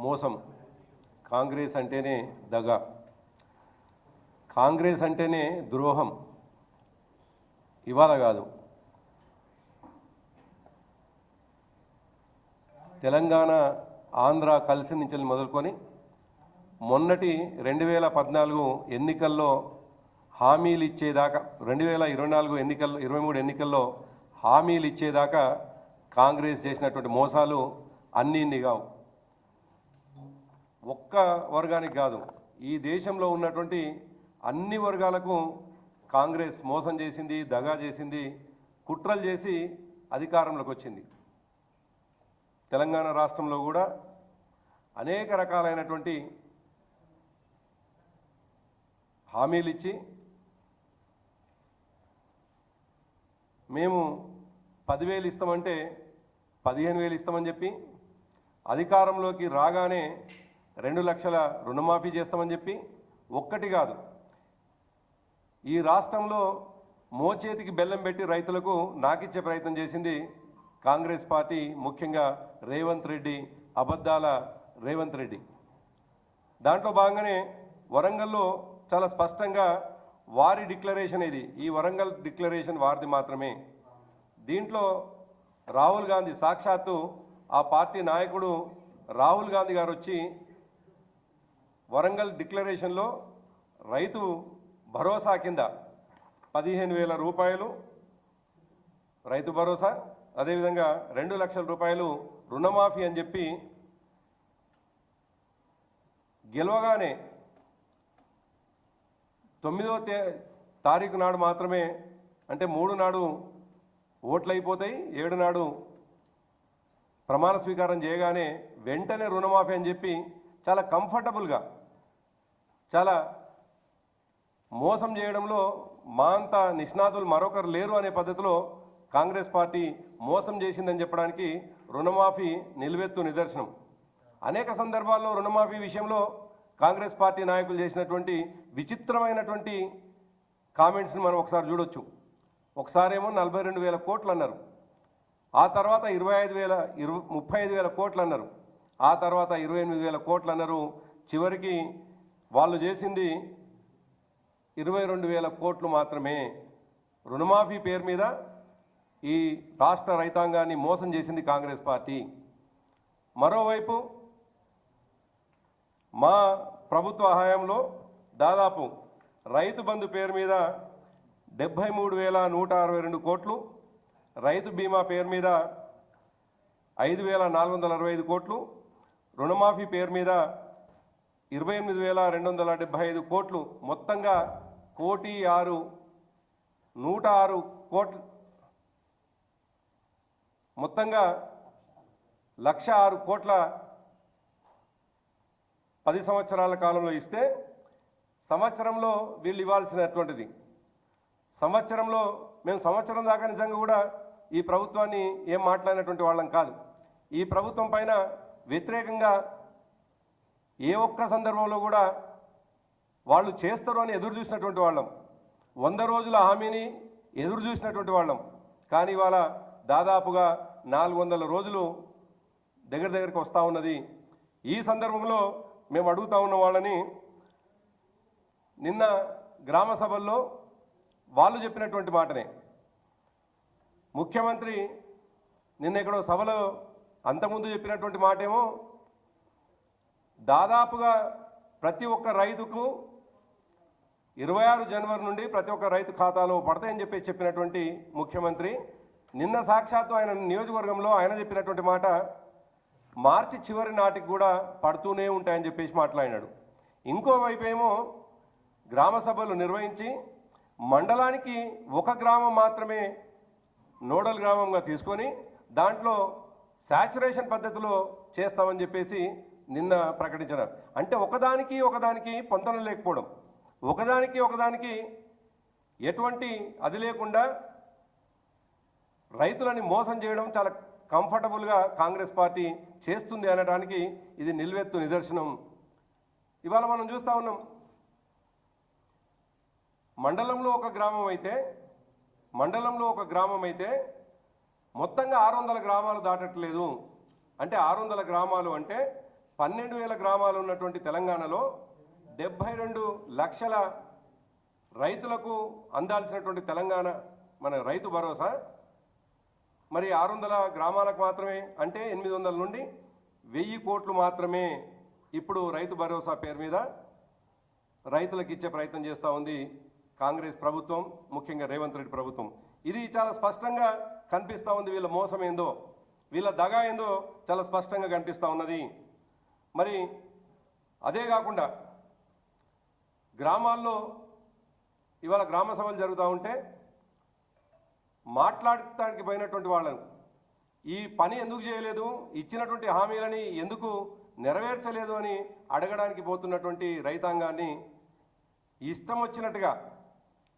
మోసం, కాంగ్రెస్ అంటేనే దగ, కాంగ్రెస్ అంటేనే ద్రోహం. ఇవాళ కాదు, తెలంగాణ ఆంధ్ర కలిసి నుంచి మొదలుకొని మొన్నటి 2014 ఎన్నికల్లో హామీలు ఇచ్చేదాకా, 2024 ఎన్నికల్లో 23 ఎన్నికల్లో హామీలు ఇచ్చేదాకా కాంగ్రెస్ చేసినటువంటి మోసాలు అన్నీ కావు. ఒక్క వర్గానికి కాదు, ఈ దేశంలో ఉన్నటువంటి అన్ని వర్గాలకు కాంగ్రెస్ మోసం చేసింది, దగా చేసింది, కుట్రలు చేసి అధికారంలోకి వచ్చింది. తెలంగాణ రాష్ట్రంలో కూడా అనేక రకాలైనటువంటి హామీలు ఇచ్చి మేము 10,000 ఇస్తామంటే 15,000 ఇస్తామని చెప్పి, అధికారంలోకి రాగానే 2 లక్షల రుణమాఫీ చేస్తామని చెప్పి, ఒక్కటి కాదు, ఈ రాష్ట్రంలో మోచేతికి బెల్లం పెట్టి రైతులకు నాకిచ్చే ప్రయత్నం చేసింది కాంగ్రెస్ పార్టీ, ముఖ్యంగా రేవంత్ రెడ్డి, అబద్ధాల రేవంత్ రెడ్డి. దాంట్లో భాగంగానే వరంగల్లో చాలా స్పష్టంగా వారి డిక్లరేషన్ ఇది, ఈ వరంగల్ డిక్లరేషన్ వారిది మాత్రమే. దీంట్లో రాహుల్ గాంధీ, సాక్షాత్తు ఆ పార్టీ నాయకుడు రాహుల్ గాంధీ గారు వచ్చి వరంగల్ డిక్లరేషన్లో రైతు భరోసా కింద 15,000 రూపాయలు రైతు భరోసా, అదేవిధంగా 2 లక్షల రూపాయలు రుణమాఫీ అని చెప్పి గెలవగానే 9వ తారీఖు నాడు మాత్రమే, అంటే 3 నాడు ఓట్లు అయిపోతాయి, 7 నాడు ప్రమాణ స్వీకారం చేయగానే వెంటనే రుణమాఫీ అని చెప్పి చాలా కంఫర్టబుల్గా, చాలా మోసం చేయడంలో మా అంత నిష్ణాతులు మరొకరు లేరు అనే పద్ధతిలో కాంగ్రెస్ పార్టీ మోసం చేసిందని చెప్పడానికి రుణమాఫీ నిలువెత్తు నిదర్శనం. అనేక సందర్భాల్లో రుణమాఫీ విషయంలో కాంగ్రెస్ పార్టీ నాయకులు చేసినటువంటి విచిత్రమైనటువంటి కామెంట్స్ని మనం ఒకసారి చూడొచ్చు. ఒకసారేమో 42,000 కోట్లు అన్నారు, ఆ తర్వాత 35,000 కోట్లు అన్నారు, ఆ తర్వాత 28,000 కోట్లు అన్నారు, చివరికి వాళ్ళు చేసింది 22,000 కోట్లు మాత్రమే. రుణమాఫీ పేరు మీద ఈ రాష్ట్ర రైతాంగాన్ని మోసం చేసింది కాంగ్రెస్ పార్టీ. మరోవైపు మా ప్రభుత్వ హయాంలో దాదాపు రైతు బంధు పేరు మీద 73,162 కోట్లు, రైతు బీమా పేరు మీద 5,465 కోట్లు, రుణమాఫీ పేరు మీద 28,275 కోట్లు, మొత్తంగా 106 కోట్లు, మొత్తంగా 1,06 కోట్ల 10 సంవత్సరాల కాలంలో ఇస్తే, సంవత్సరంలో వీళ్ళు ఇవ్వాల్సినటువంటిది, సంవత్సరంలో మేము సంవత్సరం దాకా నిజంగా కూడా ఈ ప్రభుత్వాన్ని ఏం మాట్లాడినటువంటి వాళ్ళం కాదు. ఈ ప్రభుత్వం పైన వ్యతిరేకంగా ఏ ఒక్క సందర్భంలో కూడా వాళ్ళు చేస్తారు అని ఎదురు చూసినటువంటి వాళ్ళం, 100 రోజుల హామీని ఎదురు చూసినటువంటి వాళ్ళం. కానీ ఇవాళ దాదాపుగా 400 రోజులు దగ్గరికి వస్తూ ఉన్నది. ఈ సందర్భంలో మేము అడుగుతా ఉన్న వాళ్ళని, నిన్న గ్రామ సభల్లో వాళ్ళు చెప్పినటువంటి మాటనే ముఖ్యమంత్రి నిన్న ఎక్కడో సభలో అంతకుముందు చెప్పినటువంటి మాటేమో, దాదాపుగా ప్రతి ఒక్క రైతుకు 26 జనవరి నుండి ప్రతి ఒక్క రైతు ఖాతాలో పడతాయని చెప్పినటువంటి ముఖ్యమంత్రి నిన్న సాక్షాత్తు ఆయన నియోజకవర్గంలో ఆయన చెప్పినటువంటి మాట, మార్చి చివరి నాటికి కూడా పడుతూనే ఉంటాయని చెప్పేసి మాట్లాడినాడు. ఇంకోవైపు ఏమో గ్రామ సభలు నిర్వహించి మండలానికి ఒక గ్రామం మాత్రమే నోడల్ గ్రామంగా తీసుకొని దాంట్లో శాచురేషన్ పద్ధతిలో చేస్తామని చెప్పేసి నిన్న ప్రకటించారు. అంటే ఒకదానికి పొంతన లేకపోవడం, ఒకదానికి ఎటువంటి అది లేకుండా రైతులని మోసం చేయడం చాలా కంఫర్టబుల్గా కాంగ్రెస్ పార్టీ చేస్తుంది అనడానికి ఇది నిలువెత్తు నిదర్శనం. ఇవాళ మనం చూస్తూ ఉన్నాం, మండలంలో ఒక గ్రామం అయితే మొత్తంగా 600 గ్రామాలు దాటట్లేదు. అంటే 600 గ్రామాలు అంటే 12,000 గ్రామాలు ఉన్నటువంటి తెలంగాణలో 72 లక్షల రైతులకు అందాల్సినటువంటి తెలంగాణ మన రైతు భరోసా మరి 600 గ్రామాలకు మాత్రమే, అంటే 800 నుండి 1000 కోట్లు మాత్రమే ఇప్పుడు రైతు భరోసా పేరు మీద రైతులకు ఇచ్చే ప్రయత్నం చేస్తూ ఉంది కాంగ్రెస్ ప్రభుత్వం, ముఖ్యంగా రేవంత్ రెడ్డి ప్రభుత్వం. ఇది చాలా స్పష్టంగా కనిపిస్తూ ఉంది. వీళ్ళ మోసం ఏందో, వీళ్ళ దగా ఏందో చాలా స్పష్టంగా కనిపిస్తూ ఉన్నది. మరి అదే కాకుండా గ్రామాల్లో ఇవాళ గ్రామ సభలు జరుగుతూ ఉంటే మాట్లాడటానికి పోయినటువంటి వాళ్ళను ఈ పని ఎందుకు చేయలేదు, ఇచ్చినటువంటి హామీలని ఎందుకు నెరవేర్చలేదు అని అడగడానికి పోతున్నటువంటి రైతాంగాన్ని ఇష్టం వచ్చినట్టుగా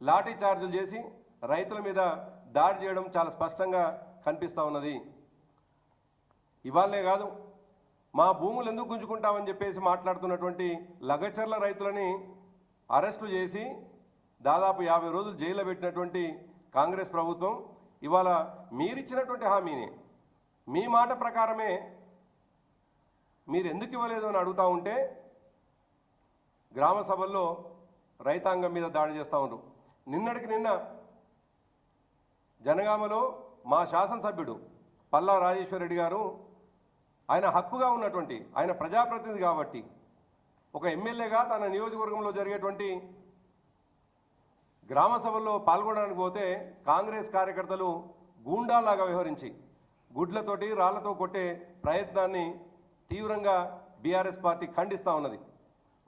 లాఠీ చార్జీలు చేసి రైతుల మీద దాడి చేయడం చాలా స్పష్టంగా కనిపిస్తూ ఉన్నది. ఇవాళనే కాదు, మా భూములు ఎందుకు గుంజుకుంటామని చెప్పేసి మాట్లాడుతున్నటువంటి లగచర్ల రైతులని అరెస్టులు చేసి దాదాపు 50 రోజులు జైల్లో పెట్టినటువంటి కాంగ్రెస్ ప్రభుత్వం ఇవాళ మీరిచ్చినటువంటి హామీని మీ మాట ప్రకారమే మీరు ఎందుకు ఇవ్వలేదు అని అడుగుతూ ఉంటే గ్రామ సభల్లో రైతాంగం మీద దాడి చేస్తూ ఉన్నారు. నిన్నటికి నిన్న జనగామలో మా శాసనసభ్యుడు పల్లా రాజేశ్వర రెడ్డి గారు, ఆయన హక్కుగా ఉన్నటువంటి, ఆయన ప్రజాప్రతినిధి కాబట్టి ఒక ఎమ్మెల్యేగా తన నియోజకవర్గంలో జరిగేటువంటి గ్రామ సభల్లో పాల్గొనడానికి పోతే కాంగ్రెస్ కార్యకర్తలు గూండాలాగా వ్యవహరించి గుడ్లతోటి రాళ్లతో కొట్టే ప్రయత్నాన్ని తీవ్రంగా బీఆర్ఎస్ పార్టీ ఖండిస్తూ ఉన్నది.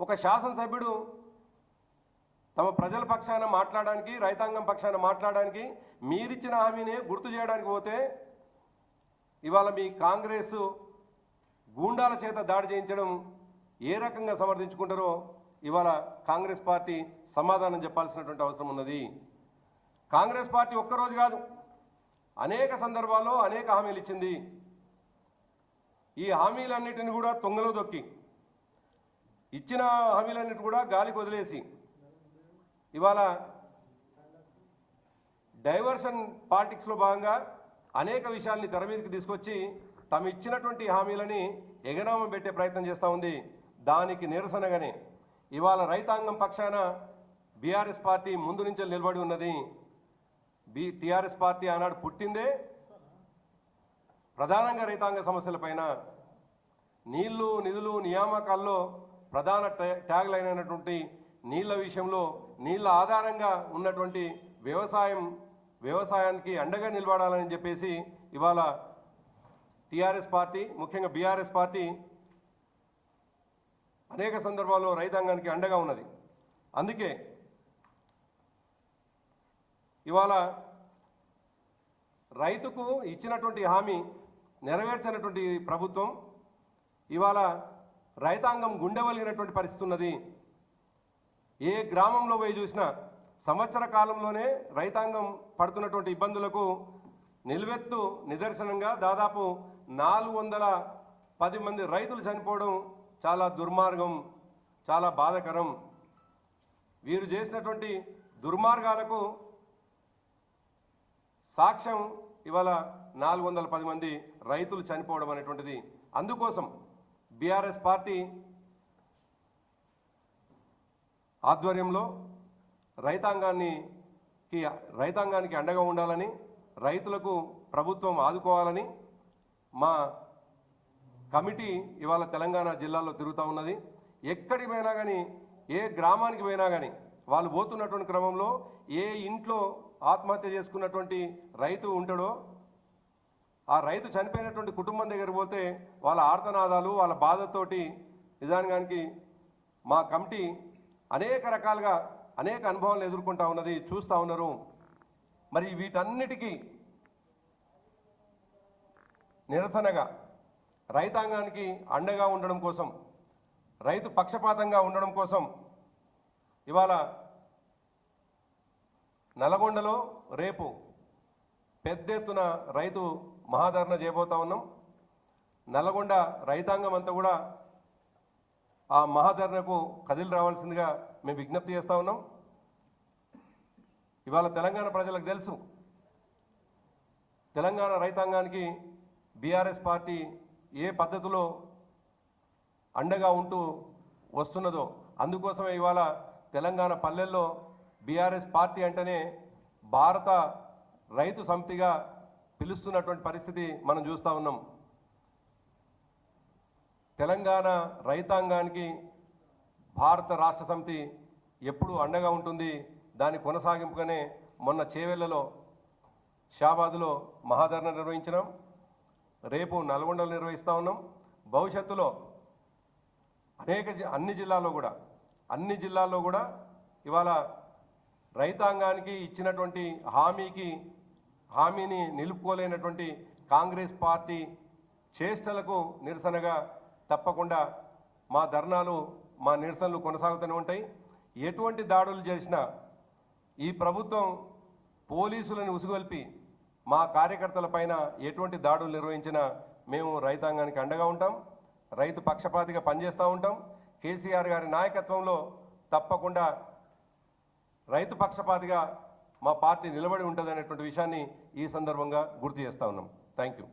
ఒక శాసనసభ్యుడు తమ ప్రజల పక్షాన మాట్లాడడానికి, రైతాంగం పక్షాన మాట్లాడడానికి మీరిచ్చిన హామీని గుర్తు చేయడానికి పోతే ఇవాళ మీ కాంగ్రెస్ గూండాల చేత దాడి చేయించడం ఏ రకంగా సమర్థించుకుంటారో ఇవాళ కాంగ్రెస్ పార్టీ సమాధానం చెప్పాల్సినటువంటి అవసరం ఉన్నది. కాంగ్రెస్ పార్టీ ఒక్కరోజు కాదు, అనేక సందర్భాల్లో అనేక హామీలు ఇచ్చింది. ఈ హామీలన్నిటిని కూడా తొంగలో దొక్కి, ఇచ్చిన హామీలన్నిటి కూడా గాలికి వదిలేసి ఇవాళ డైవర్షన్ పాలిటిక్స్లో భాగంగా అనేక విషయాల్ని తెర మీదకి తీసుకొచ్చి తమ ఇచ్చినటువంటి హామీలని ఎగనామం పెట్టే ప్రయత్నం చేస్తూ ఉంది. దానికి నిరసనగానే ఇవాళ రైతాంగం పక్షాన బీఆర్ఎస్ పార్టీ ముందు నుంచి నిలబడి ఉన్నది. టీఆర్ఎస్ పార్టీ ఆనాడు పుట్టిందే ప్రధానంగా రైతాంగ సమస్యలపైన. నీళ్లు, నిధులు, నియామకాల్లో ప్రధాన ట్యాగ్ లైన్ అయినటువంటి నీళ్ల విషయంలో నీళ్ల ఆధారంగా ఉన్నటువంటి వ్యవసాయానికి అండగా నిలబడాలని చెప్పేసి ఇవాళ టీఆర్ఎస్ పార్టీ, ముఖ్యంగా బీఆర్ఎస్ పార్టీ అనేక సందర్భాల్లో రైతాంగానికి అండగా ఉన్నది. అందుకే ఇవాళ రైతుకు ఇచ్చినటువంటి హామీ నెరవేర్చినటువంటి ప్రభుత్వం ఇవాళ రైతాంగం గుండెవలిగినటువంటి పరిస్థితి ఉన్నది. ఏ గ్రామంలో పోయి చూసినా సంవత్సర కాలంలోనే రైతాంగం పడుతున్నటువంటి ఇబ్బందులకు నిలువెత్తు నిదర్శనంగా దాదాపు 410 మంది రైతులు చనిపోవడం చాలా దుర్మార్గం, చాలా బాధాకరం. వీరు చేసినటువంటి దుర్మార్గాలకు సాక్ష్యం ఇవాళ 410 మంది రైతులు చనిపోవడం అనేటువంటిది. అందుకోసం బీఆర్ఎస్ పార్టీ ఆధ్వర్యంలో రైతాంగానికి అండగా ఉండాలని, రైతులకు ప్రభుత్వం ఆదుకోవాలని మా కమిటీ ఇవాళ తెలంగాణ జిల్లాలో తిరుగుతూ ఉన్నది. ఎక్కడికి పోయినా కానీ, ఏ గ్రామానికి పోయినా కానీ వాళ్ళు పోతున్నటువంటి క్రమంలో ఏ ఇంట్లో ఆత్మహత్య చేసుకున్నటువంటి రైతు ఉంటాడో ఆ రైతు చనిపోయినటువంటి కుటుంబం దగ్గర పోతే వాళ్ళ ఆర్తనాదాలు, వాళ్ళ బాధతోటి నిజానికి మా కమిటీ అనేక రకాలుగా అనేక అనుభవాలను ఎదుర్కొంటూ ఉన్నది, చూస్తూ ఉన్నారు. మరి వీటన్నిటికీ నిరసనగా రైతాంగానికి అండగా ఉండడం కోసం, రైతు పక్షపాతంగా ఉండడం కోసం ఇవాళ నల్గొండలో రేపు పెద్ద ఎత్తున రైతు మహాధరణ చేయబోతా ఉన్నాం. నల్గొండ రైతాంగం అంతా కూడా ఆ మహాధరణకు కదిలి రావాల్సిందిగా మేము విజ్ఞప్తి చేస్తూ ఉన్నాం. ఇవాళ తెలంగాణ ప్రజలకు తెలుసు, తెలంగాణ రైతాంగానికి బీఆర్ఎస్ పార్టీ ఏ పద్ధతిలో అండగా ఉంటూ వస్తున్నదో అందుకోసమే ఇవాళ తెలంగాణ పల్లెల్లో బీఆర్ఎస్ పార్టీ అంటేనే భారత రైతు సమితిగా పిలుస్తున్నటువంటి పరిస్థితి మనం చూస్తూ ఉన్నాం. తెలంగాణ రైతాంగానికి భారత రాష్ట్ర సమితి ఎప్పుడు అండగా ఉంటుంది. దాని కొనసాగింపుగానే మొన్న చేవెళ్లలో షాబాద్లో మహాధరణ నిర్వహించినాం. రేపు నల్గొండలో నిర్వహిస్తూ ఉన్నాం. భవిష్యత్తులో అన్ని జిల్లాల్లో కూడా ఇవాళ రైతాంగానికి ఇచ్చినటువంటి హామీని నిలుపుకోలేనటువంటి కాంగ్రెస్ పార్టీ చేష్టలకు నిరసనగా తప్పకుండా మా ధర్నాలు మా నిరసనలు కొనసాగుతూనే ఉంటాయి. ఎటువంటి దాడులు చేసినా ఈ ప్రభుత్వం పోలీసులను ఉసుగొల్పి మా కార్యకర్తల పైన ఎటువంటి దాడులు నిర్వహించినా మేము రైతాంగానికి అండగా ఉంటాం. రైతు పక్షపాతిగా పనిచేస్తూ ఉంటాం. కేసీఆర్ గారి నాయకత్వంలో తప్పకుండా రైతు పక్షపాతిగా మా పార్టీ నిలబడి ఉంటుంది అనేటువంటి విషయాన్ని ఈ సందర్భంగా గుర్తు చేస్తూ ఉన్నాం. Thank you.